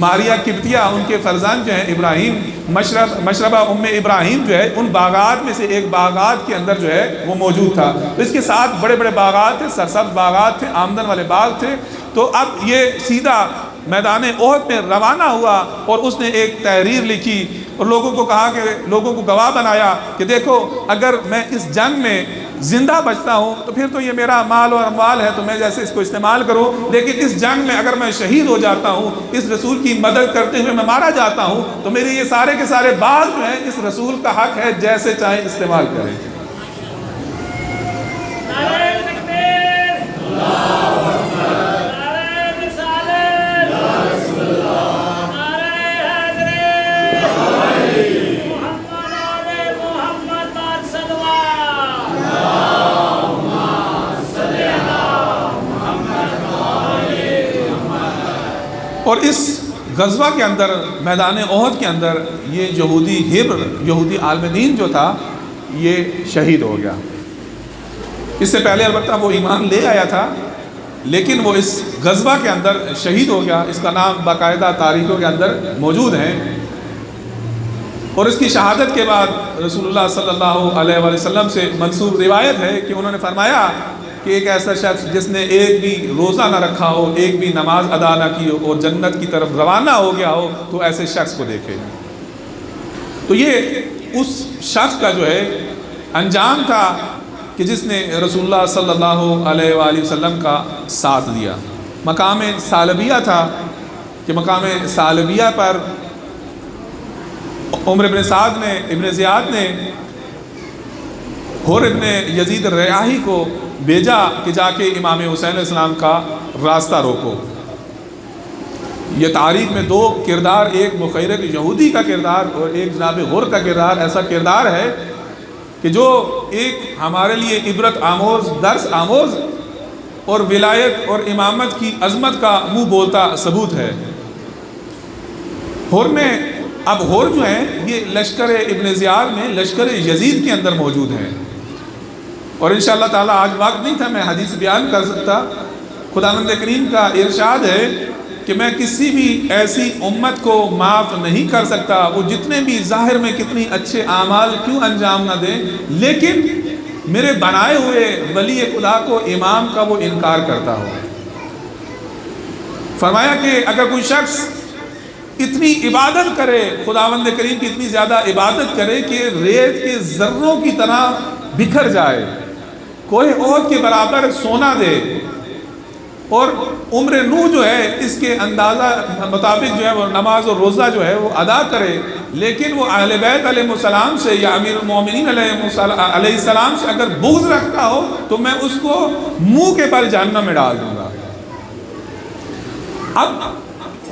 ماریہ قبطیہ، ان کے فرزند جو ہیں ابراہیم، مشربہ ام ابراہیم جو ہے ان باغات میں سے ایک باغات کے اندر جو ہے وہ موجود تھا۔ تو اس کے 7 بڑے بڑے باغات تھے، سرسبز باغات تھے، آمدن والے باغ تھے۔ تو اب یہ سیدھا میدان احد میں روانہ ہوا اور اس نے ایک تحریر لکھی اور لوگوں کو کہا کہ لوگوں کو گواہ بنایا کہ دیکھو اگر میں اس جنگ میں زندہ بچتا ہوں تو پھر تو یہ میرا مال اور اموال ہے تو میں جیسے اس کو استعمال کروں، لیکن اس جنگ میں اگر میں شہید ہو جاتا ہوں، اس رسول کی مدد کرتے ہوئے میں مارا جاتا ہوں، تو میرے یہ سارے کے سارے باغ جو ہیں اس رسول کا حق ہے، جیسے چاہیں استعمال کریں۔ اور اس غزوہ کے اندر، میدان احد کے اندر، یہ یہودی ہیبر، یہودی عالم دین جو تھا یہ شہید ہو گیا۔ اس سے پہلے البتہ وہ ایمان لے آیا تھا، لیکن وہ اس غزوہ کے اندر شہید ہو گیا۔ اس کا نام باقاعدہ تاریخوں کے اندر موجود ہیں، اور اس کی شہادت کے بعد رسول اللہ صلی اللہ علیہ وآلہ وسلم سے منسوب روایت ہے کہ انہوں نے فرمایا کہ ایک ایسا شخص جس نے ایک بھی روزہ نہ رکھا ہو، ایک بھی نماز ادا نہ کی ہو اور جنت کی طرف روانہ ہو گیا ہو تو ایسے شخص کو دیکھے۔ تو یہ اس شخص کا جو ہے انجام تھا کہ جس نے رسول اللہ صلی اللہ علیہ وآلہ وسلم کا ساتھ دیا۔ مقام ثعلبیہ تھا کہ مقام ثعلبیہ پر عمر ابن سعد نے، ابن زیاد نے حر ابن یزید الریاحی کو بھیجا کہ جا کے امام حسین علیہ السلام کا راستہ روکو۔ یہ تاریخ میں 2 کردار، ایک مخیرق یہودی کا کردار اور ایک جناب حر کا کردار، ایسا کردار ہے کہ جو ایک ہمارے لیے عبرت آموز، درس آموز اور ولایت اور امامت کی عظمت کا منہ بولتا ثبوت ہے۔ حر نے، اب حر جو ہیں یہ لشکر ابن زیاد میں لشکر یزید کے اندر موجود ہیں، اور انشاءاللہ تعالیٰ آج وقت نہیں تھا میں حدیث بیان کر سکتا۔ خداوند کریم کا ارشاد ہے کہ میں کسی بھی ایسی امت کو معاف نہیں کر سکتا، وہ جتنے بھی ظاہر میں کتنی اچھے اعمال کیوں انجام نہ دیں، لیکن میرے بنائے ہوئے ولی خدا کو، امام کا وہ انکار کرتا ہو۔ فرمایا کہ اگر کوئی شخص اتنی عبادت کرے، خداوند کریم کی اتنی زیادہ عبادت کرے کہ ریت کے ذروں کی طرح بکھر جائے، کوہ احد کے برابر سونا دے، اور عمر نوح جو ہے اس کے اندازہ مطابق جو ہے وہ نماز اور روزہ جو ہے وہ ادا کرے، لیکن وہ اہل بیت علیہ السلام سے یا امیر المومنین علیہ السلام سے اگر بغض رکھتا ہو تو میں اس کو منہ کے بل جہنم میں ڈال دوں گا۔ اب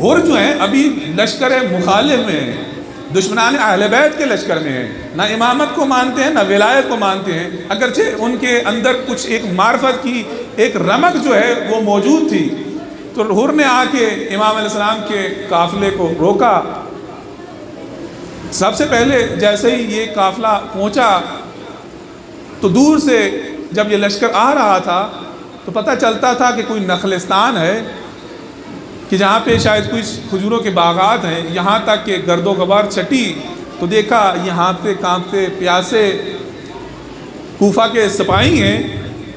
حر جو ہیں ابھی لشکر مخالف میں ہیں، دشمنان اہل بیت کے لشکر میں ہیں، نہ امامت کو مانتے ہیں نہ ولایت کو مانتے ہیں، اگرچہ ان کے اندر کچھ ایک معرفت کی ایک رمق جو ہے وہ موجود تھی۔ تو حر نے آ کے امام علیہ السلام کے قافلے کو روکا۔ سب سے پہلے جیسے ہی یہ قافلہ پہنچا تو دور سے جب یہ لشکر آ رہا تھا تو پتہ چلتا تھا کہ کوئی نخلستان ہے، کہ جہاں پہ شاید کچھ کھجوروں کے باغات ہیں، یہاں تک کہ گرد و غبار چھٹی تو دیکھا یہاں پہ کانپتے پیاسے کوفہ کے سپاہی ہیں،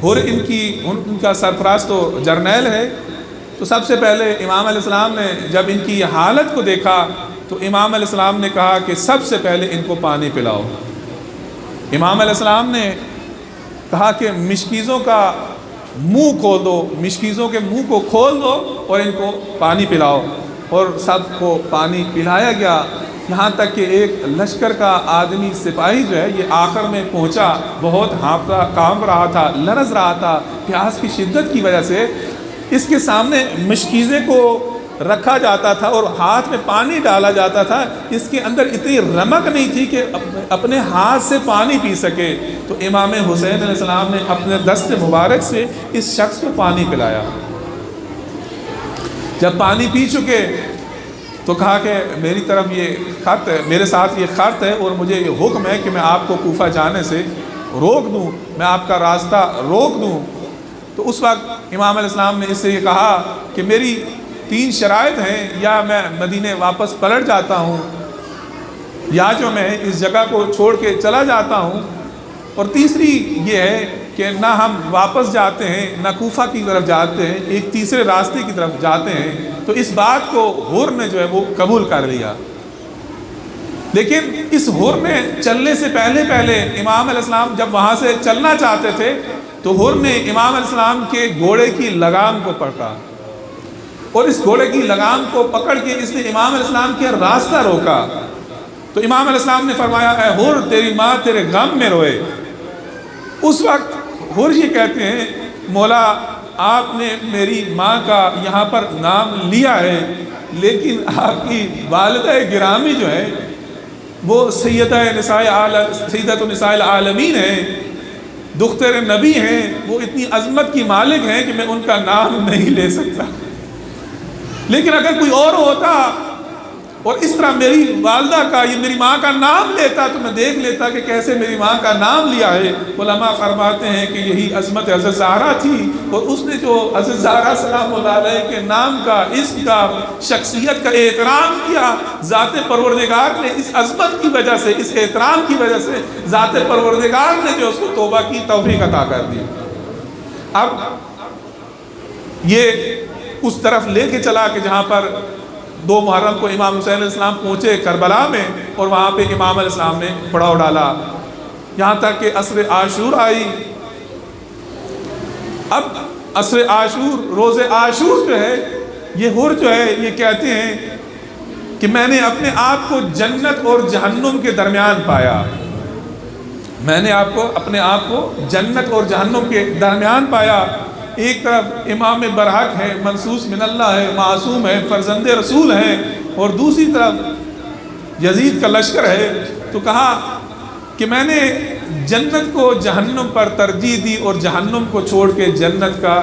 اور ان کا سرفراز تو جرنیل ہے۔ تو سب سے پہلے امام علیہ السلام نے جب ان کی یہ حالت کو دیکھا تو امام علیہ السلام نے کہا کہ سب سے پہلے ان کو پانی پلاؤ۔ امام علیہ السلام نے کہا کہ مشکیزوں کا منہ کھول دو، مشکیزوں کے منہ کو کھول دو اور ان کو پانی پلاؤ، اور سب کو پانی پلایا گیا، یہاں تک کہ ایک لشکر کا آدمی سپاہی جو ہے یہ آخر میں پہنچا، بہت کانپ رہا تھا، لرز رہا تھا پیاس کی شدت کی وجہ سے۔ اس کے سامنے مشکیزیں کو رکھا جاتا تھا اور ہاتھ میں پانی ڈالا جاتا تھا، اس کے اندر اتنی رمق نہیں تھی کہ اپنے ہاتھ سے پانی پی سکے۔ تو امام حسین علیہ السلام نے اپنے دست مبارک سے اس شخص کو پانی پلایا۔ جب پانی پی چکے تو کہا کہ میری طرف یہ خط ہے، میرے ساتھ یہ خط ہے اور مجھے یہ حکم ہے کہ میں آپ کو کوفہ جانے سے روک دوں، میں آپ کا راستہ روک دوں۔ تو اس وقت امام علیہ السلام نے اس سے یہ کہا کہ میری 3 شرائط ہیں، یا میں مدینے واپس پلٹ جاتا ہوں، یا جو میں اس جگہ کو چھوڑ کے چلا جاتا ہوں، اور تیسری یہ ہے کہ نہ ہم واپس جاتے ہیں نہ کوفہ کی طرف جاتے ہیں، ایک تیسرے راستے کی طرف جاتے ہیں۔ تو اس بات کو حر نے جو ہے وہ قبول کر لیا، لیکن اس حر نے چلنے سے پہلے امام علیہ السلام جب وہاں سے چلنا چاہتے تھے تو حر نے امام علیہ السلام کے گھوڑے کی لگام کو پکڑا، اور اس گھوڑے کی لگام کو پکڑ کے اس نے امام علیہ السلام کے راستہ روکا۔ تو امام علیہ السلام نے فرمایا اے حر تیری ماں تیرے غم میں روئے۔ اس وقت حر یہ کہتے ہیں مولا آپ نے میری ماں کا یہاں پر نام لیا ہے، لیکن آپ کی والدہ گرامی جو ہے وہ سیدۃ النساء العالمین ہیں، دختر نبی ہیں، وہ اتنی عظمت کی مالک ہیں کہ میں ان کا نام نہیں لے سکتا، لیکن اگر کوئی اور ہوتا اور اس طرح میری والدہ کا یہ میری ماں کا نام لیتا تو میں دیکھ لیتا کہ کیسے میری ماں کا نام لیا ہے۔ علماء فرماتے ہیں کہ یہی عظمت حضرت زہرا تھی، اور اس نے جو حضرت زہرا سلام اللہ علیہ کے نام کا، اسم کا، شخصیت کا احترام کیا، ذات پروردگار نے اس عظمت کی وجہ سے، اس احترام کی وجہ سے ذات پروردگار نے جو اس کو توبہ کی توفیق عطا کر دی۔ اب یہ اس طرف لے کے چلا کہ جہاں پر 2 محرم کو امام حسین علیہ السلام پہنچے کربلا میں، اور وہاں پہ امام علیہ السلام نے پڑاؤ ڈالا، یہاں تک کہ عصر عاشور آئی۔ اب عصر عاشور، روز عاشور جو ہے، یہ حر جو ہے یہ کہتے ہیں کہ میں نے اپنے آپ کو جنت اور جہنم کے درمیان پایا، میں نے اپنے آپ کو جنت اور جہنم کے درمیان پایا۔ ایک طرف امام برحق ہے، منصوص من اللہ ہے، معصوم ہے، فرزند رسول ہیں، اور دوسری طرف یزید کا لشکر ہے۔ تو کہا کہ میں نے جنت کو جہنم پر ترجیح دی اور جہنم کو چھوڑ کے جنت کا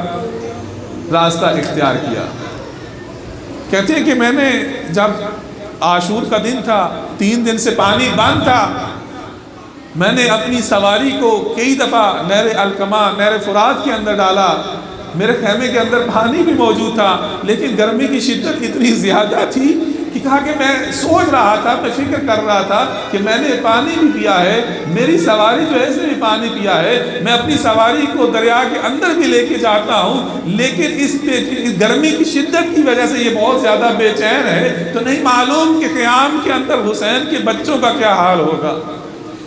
راستہ اختیار کیا۔ کہتے ہیں کہ میں نے جب عاشور کا دن تھا، 3 دن سے پانی بند تھا، میں نے اپنی سواری کو کئی دفعہ نہر الکما، نہر فرات کے اندر ڈالا، میرے خیمے کے اندر پانی بھی موجود تھا، لیکن گرمی کی شدت اتنی زیادہ تھی کہ کہا کہ میں سوچ رہا تھا، میں فکر کر رہا تھا کہ میں نے پانی بھی پیا ہے، میری سواری جو ہے اس نے بھی پانی پیا ہے، میں اپنی سواری کو دریا کے اندر بھی لے کے جاتا ہوں، لیکن اس گرمی کی شدت کی وجہ سے یہ بہت زیادہ بے چین ہے، تو نہیں معلوم کہ قیام کے اندر حسین کے بچوں کا کیا حال ہوگا۔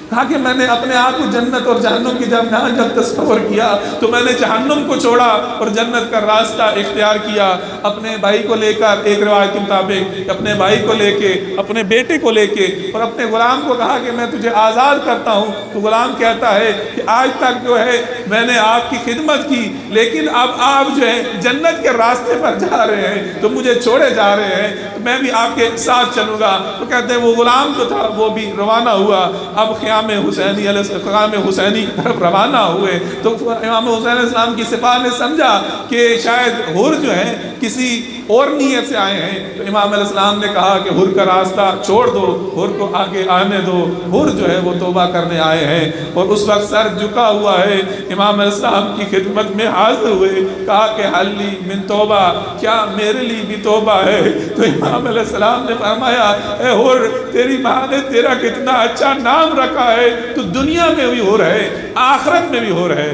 کہا کہ میں نے اپنے آپ کو جنت اور جہنم کی جب تصور کیا تو میں نے جہنم کو چھوڑا اور جنت کا راستہ اختیار کیا۔ اپنے بھائی کو لے کر، ایک روایت کے مطابق اپنے بھائی کو لے کے، اپنے بیٹے کو لے کے، اور اپنے غلام کو کہا کہ میں تجھے آزاد کرتا ہوں، تو غلام کہتا ہے کہ آج تک جو ہے میں نے آپ کی خدمت کی، لیکن اب آپ جو ہے جنت کے راستے پر جا رہے ہیں تو مجھے چھوڑے جا رہے ہیں، تو میں بھی آپ کے ساتھ چلوں گا۔ تو کہتے ہیں وہ غلام جو تھا وہ بھی روانہ ہوا۔ اب خیام حسینی علیہ السلام حسینی طرف روانہ ہوئے تو امام حسین علیہ السلام کی سپاہ نے سمجھا کہ شاید حر جو ہے کسی اور نیت سے آئے ہیں، تو امام علیہ السلام نے کہا کہ حر کا راستہ چھوڑ دو، حر کو آگے آنے دو، حر جو ہے وہ توبہ کرنے آئے ہیں۔ اور اس وقت سر جھکا ہوا ہے، امام علیہ السلام کی خدمت میں حاضر ہوئے، کہا کہ حلی من توبہ، کیا میرے لیے بھی توبہ ہے؟ تو امام علیہ السلام نے فرمایا اے حر، تیری ماں نے تیرا کتنا اچھا نام رکھا ہے، تو دنیا میں بھی حر ہے، آخرت میں بھی حر ہے۔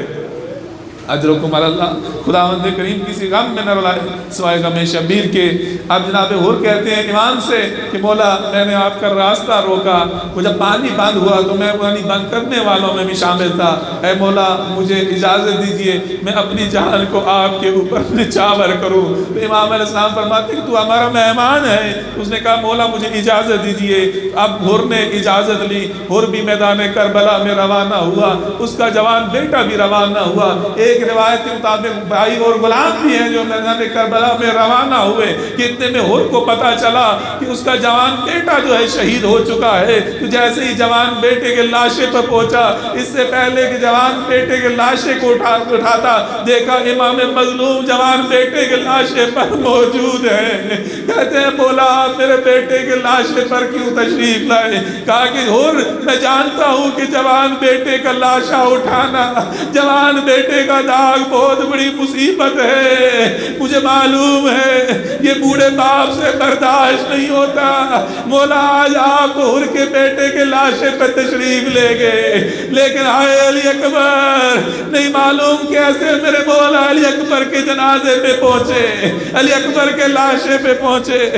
اجرکم علی اللہ، خداوند کریم کسی غم میں نہ رلائے سوائے غم شبیر کے۔ اب جناب حر کہتے ہیں امام سے کہ مولا میں نے آپ کا راستہ روکا، وہ جب پانی بند ہوا تو میں پانی بند کرنے والوں میں بھی شامل تھا، اے مولا مجھے اجازت دیجئے میں اپنی جان کو آپ کے اوپر نچھاور کروں۔ تو امام علیہ السلام فرماتے کہ تو ہمارا مہمان ہے۔ اس نے کہا مولا مجھے اجازت دیجئے۔ اب حر نے اجازت لی، حر بھی میدان کربلا میں روانہ ہوا، اس کا جوان بیٹا بھی روانہ ہوا۔ ایک روایت کے مطابق بھائی اور غلام بھی ہیں جو میدان کربلا میں روانہ ہوئے کہ اتنے میں حر کو پتا چلا کہ اس کا جوان بیٹا جو ہے شہید ہو چکا ہے۔ تو جیسے ہی جوان بیٹے کے لاشے پر پہنچا، اس سے پہلے کہ جوان بیٹے کے لاشے کو اٹھاتا، دیکھا امام مظلوم جوان بیٹے کے لاشے پر موجود ہے۔ کہتے ہیں بولا آپ میرے بیٹے کے لاشے پر کیوں تشریف لائے؟ کہا کہ حر میں جانتا ہوں کہ جوان بیٹے کا لاشا اٹھانا، جوان بیٹے کا داغ بہت بڑی مصیبت ہے، مجھے معلوم ہے یہ بوڑھے باپ سے برداشت نہیں ہوتا۔ مولا آج آپ حر کے بیٹے کے لاشے پہ تشریف لے گئے، لیکن آئے علی اکبر نہیں معلوم کیسے میرے مولا علی اکبر کے جنازے پہ پہنچے، علی اکبر کے لاشے پہ پہنچے۔